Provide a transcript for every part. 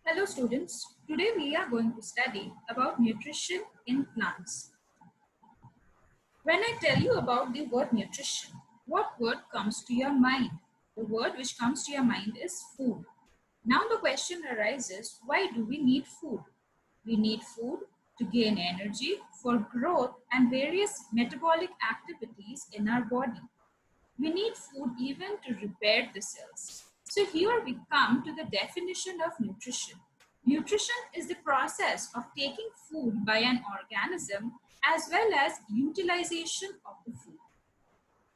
Hello students, today we are going to study about nutrition in plants. When I tell you about the word nutrition, what word comes to your mind? The word which comes to your mind is food. Now the question arises, why do we need food? We need food to gain energy for growth and various metabolic activities in our body. We need food even to repair the cells. So here we come to the definition of nutrition. Nutrition is the process of taking food by an organism as well as utilization of the food.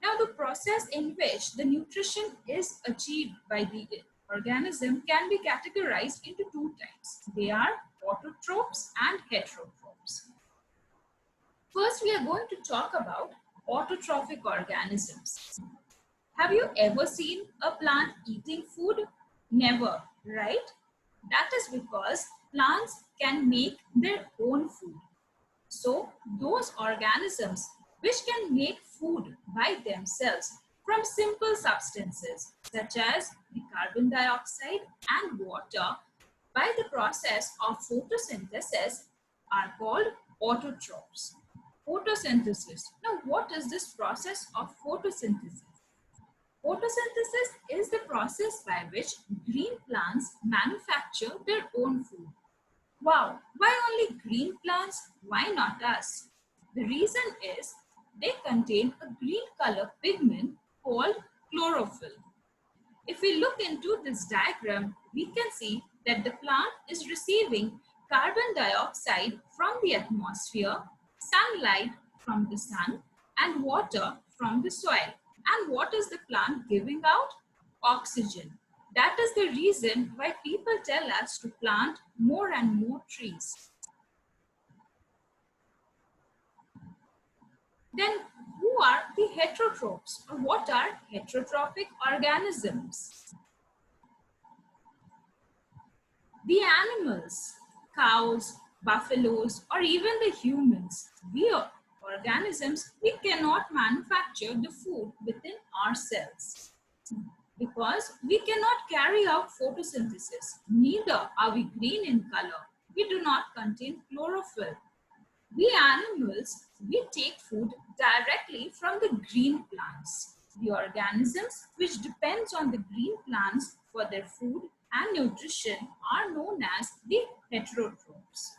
Now the process in which the nutrition is achieved by the organism can be categorized into two types. They are autotrophs and heterotrophs. First, we are going to talk about autotrophic organisms. Have you ever seen a plant eating food? Never, right? That is because plants can make their own food. So, those organisms which can make food by themselves from simple substances such as the carbon dioxide and water by the process of photosynthesis are called autotrophs. Photosynthesis. Now, what is this process of photosynthesis? Photosynthesis is the process by which green plants manufacture their own food. Wow, why only green plants? Why not us? The reason is they contain a green color pigment called chlorophyll. If we look into this diagram, we can see that the plant is receiving carbon dioxide from the atmosphere, sunlight from the sun, and water from the soil. And what is the plant giving out? Oxygen. That is the reason why people tell us to plant more and more trees. Then who are the heterotrophs, or what are heterotrophic organisms? The animals, cows, buffaloes, or even the humans, we are organisms, we cannot manufacture the food within ourselves because we cannot carry out photosynthesis. Neither are we green in color. We do not contain chlorophyll. We animals, we take food directly from the green plants. The organisms which depends on the green plants for their food and nutrition are known as the heterotrophs.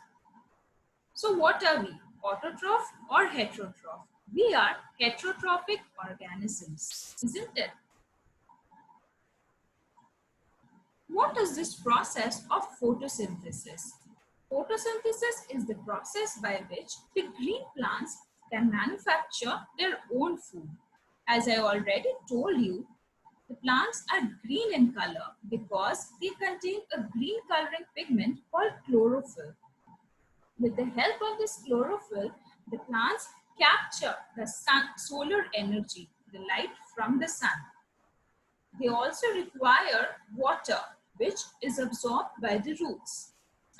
So what are we? Autotroph or heterotroph? We are heterotrophic organisms, isn't it? What is this process of photosynthesis? Photosynthesis is the process by which the green plants can manufacture their own food. As I already told you, the plants are green in color because they contain a green coloring pigment called chlorophyll. With the help of this chlorophyll, the plants capture the solar energy, the light from the sun. They also require water, which is absorbed by the roots,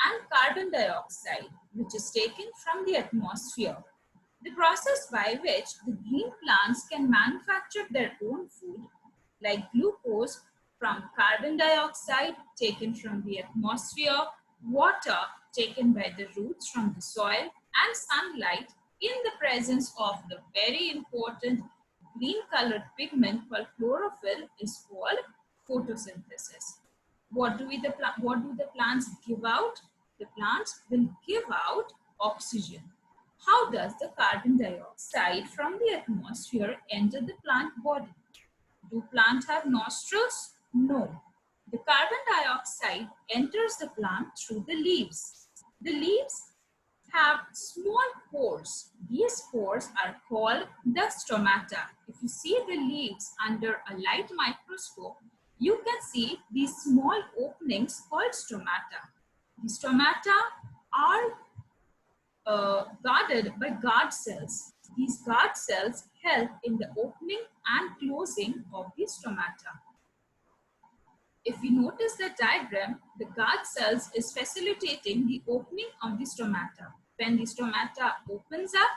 and carbon dioxide, which is taken from the atmosphere. The process by which the green plants can manufacture their own food, like glucose from carbon dioxide taken from the atmosphere, water taken by the roots from the soil, and sunlight in the presence of the very important green colored pigment called chlorophyll is called photosynthesis. What do the plants give out? The plants will give out oxygen. How does the carbon dioxide from the atmosphere enter the plant body? Do plants have nostrils? No. The carbon dioxide enters the plant through the leaves. The leaves have small pores. These pores are called the stomata. If you see the leaves under a light microscope, you can see these small openings called stomata. The stomata are guarded by guard cells. These guard cells help in the opening and closing of the stomata. If we notice the diagram, the guard cells is facilitating the opening of the stomata. When the stomata opens up,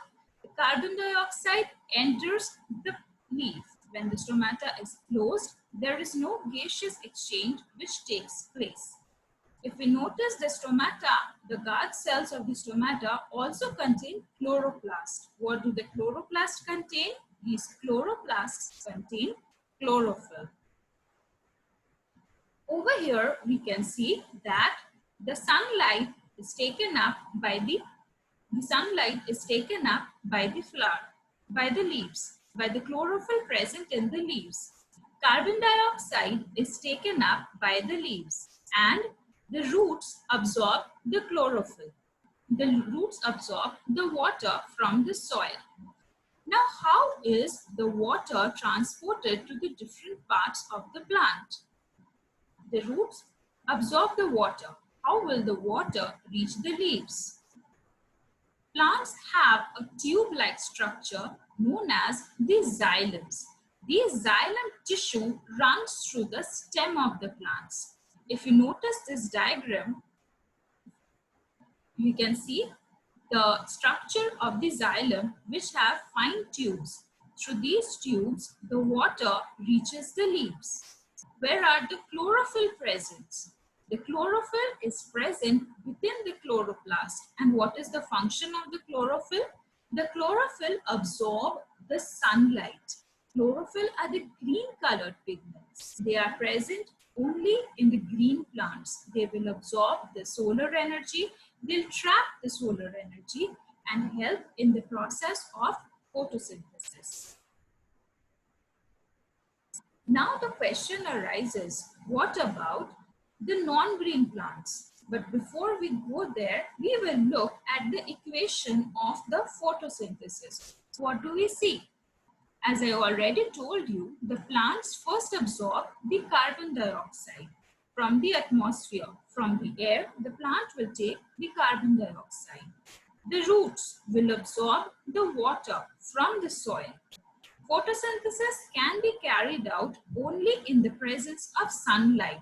the carbon dioxide enters the leaf. When the stomata is closed, there is no gaseous exchange which takes place. If we notice the stomata, the guard cells of the stomata also contain chloroplast. What do the chloroplasts contain? These chloroplasts contain chlorophyll. Over here, we can see that the sunlight is taken up by the flower, by the leaves, by the chlorophyll present in the leaves. Carbon dioxide is taken up by the leaves and the roots absorb the chlorophyll. The roots absorb the water from the soil. Now, how is the water transported to the different parts of the plant? The roots absorb the water. How will the water reach the leaves? Plants have a tube-like structure known as the xylems. The xylem tissue runs through the stem of the plants. If you notice this diagram, you can see the structure of the xylem which have fine tubes. Through these tubes, the water reaches the leaves. Where are the chlorophyll present? The chlorophyll is present within the chloroplast. And what is the function of the chlorophyll? The chlorophyll absorb the sunlight. Chlorophyll are the green colored pigments. They are present only in the green plants. They will absorb the solar energy. They'll trap the solar energy and help in the process of photosynthesis. Now the question arises, what about the non-green plants? But before we go there, we will look at the equation of the photosynthesis. What do we see? As I already told you, the plants first absorb the carbon dioxide from the atmosphere. From the air, the plant will take the carbon dioxide. The roots will absorb the water from the soil. Photosynthesis can be carried out only in the presence of sunlight.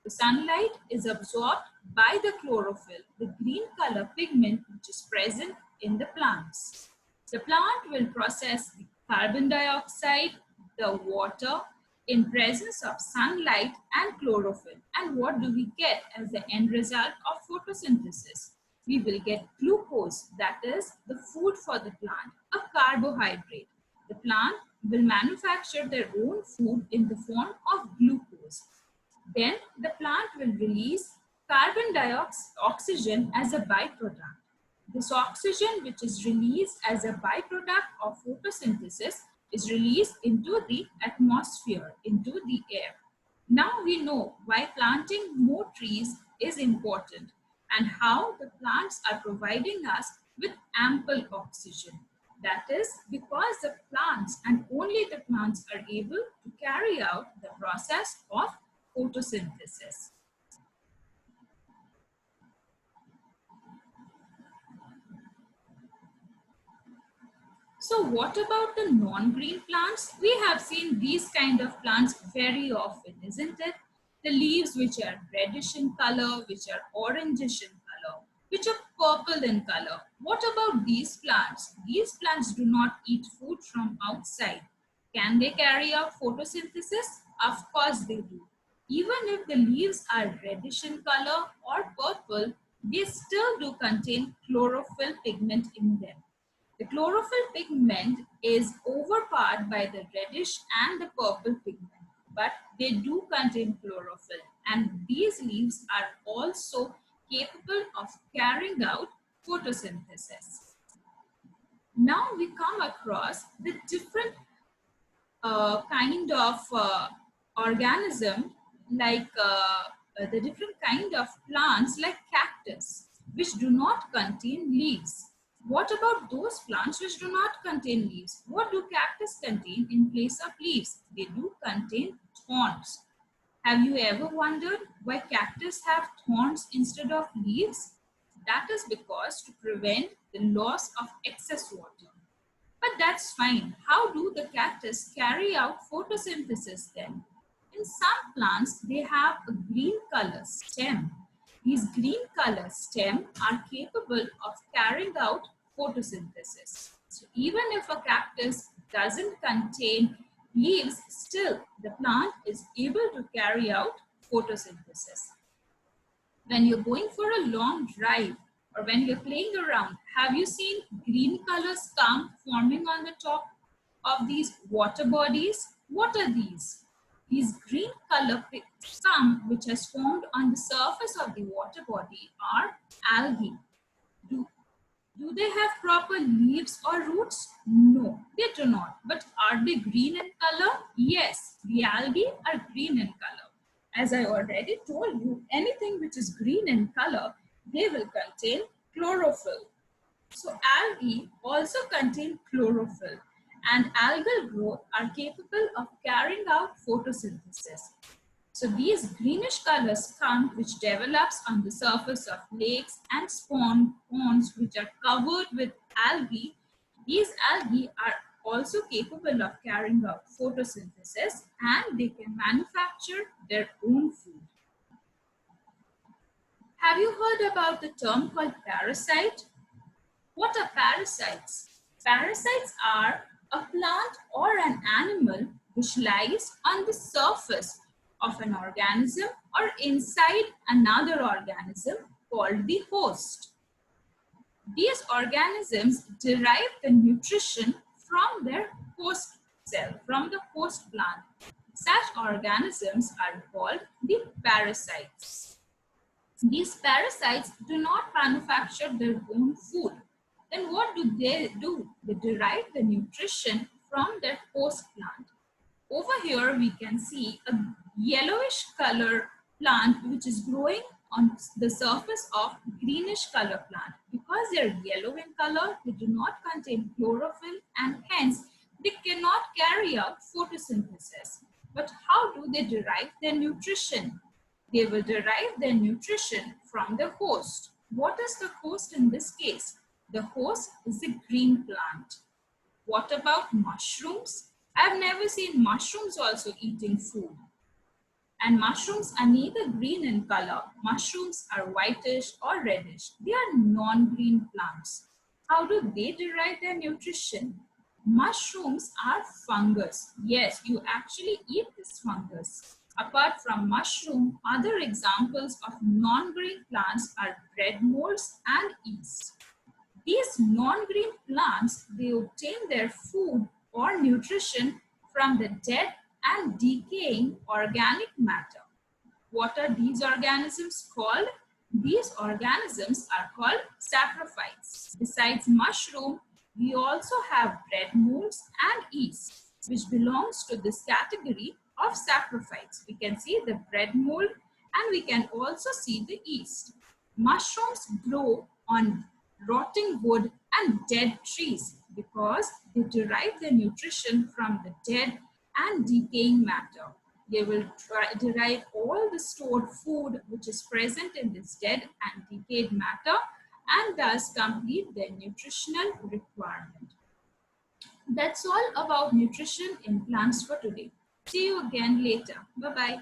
The sunlight is absorbed by the chlorophyll, the green color pigment which is present in the plants. The plant will process the carbon dioxide, the water in presence of sunlight and chlorophyll. And what do we get as the end result of photosynthesis? We will get glucose, that is the food for the plant, a carbohydrate. The plant will manufacture their own food in the form of glucose. Then the plant will release carbon dioxide, oxygen as a byproduct. This oxygen which is released as a byproduct of photosynthesis is released into the atmosphere, into the air. Now we know why planting more trees is important and how the plants are providing us with ample oxygen. That is because the plants and only the plants are able to carry out the process of photosynthesis. So what about the non-green plants? We have seen these kind of plants very often, isn't it? The leaves which are reddish in color, which are orangish in color, which are purple in color. What about these plants? These plants do not eat food from outside. Can they carry out photosynthesis? Of course they do. Even if the leaves are reddish in color or purple, they still do contain chlorophyll pigment in them. The chlorophyll pigment is overpowered by the reddish and the purple pigment, but they do contain chlorophyll, and these leaves are also capable of carrying out photosynthesis. Now we come across the different kind of organism, like the different kind of plants like cactus, which do not contain leaves. What about those plants which do not contain leaves? What do cactus contain in place of leaves? They do contain thorns. Have you ever wondered why cactus have thorns instead of leaves? That is because to prevent the loss of excess water. But that's fine. How do the cactus carry out photosynthesis then? In some plants, they have a green color stem. These green color stem are capable of carrying out photosynthesis. So even if a cactus doesn't contain leaves, still the plant is able to carry out photosynthesis. When you're going for a long drive or when you're playing around, have you seen green color scum forming on the top of these water bodies? What are these? These green color scum which has formed on the surface of the water body are algae. Do, do they have proper leaves or roots? No, they do not. But are they green in color? Yes, the algae are green in color. As I already told you, anything which is green in color, they will contain chlorophyll. So algae also contain chlorophyll, and algal growth are capable of carrying out photosynthesis. So these greenish color scum which develops on the surface of lakes and ponds which are covered with algae, these algae are also capable of carrying out photosynthesis and they can manufacture their own food. Have you heard about the term called parasite? What are parasites? Parasites are a plant or an animal which lies on the surface of an organism or inside another organism called the host. These organisms derive the nutrition from their host cell, from the host plant. Such organisms are called the parasites. These parasites do not manufacture their own food. Then what do? They derive the nutrition from their host plant. Over here we can see a yellowish color plant which is growing on the surface of greenish color plant. Because they are yellow in color, they do not contain chlorophyll and hence they cannot carry out photosynthesis. But how do they derive their nutrition? They will derive their nutrition from the host. What is the host in this case? The host is a green plant. What about mushrooms? I've never seen mushrooms also eating food. And mushrooms are neither green in color. Mushrooms are whitish or reddish. They are non-green plants. How do they derive their nutrition? Mushrooms are fungus. Yes, you actually eat this fungus. Apart from mushroom, other examples of non-green plants are bread molds and yeast. These non-green plants, they obtain their food or nutrition from the dead and decaying organic matter. What are these organisms called? These organisms are called saprophytes. Besides mushroom, we also have bread molds and yeast, which belongs to this category of saprophytes. We can see the bread mold and we can also see the yeast. Mushrooms grow on rotting wood and dead trees because they derive their nutrition from the dead and decaying matter. They will derive all the stored food which is present in this dead and decayed matter and thus complete their nutritional requirement. That's all about nutrition in plants for today. See you again later. Bye-bye.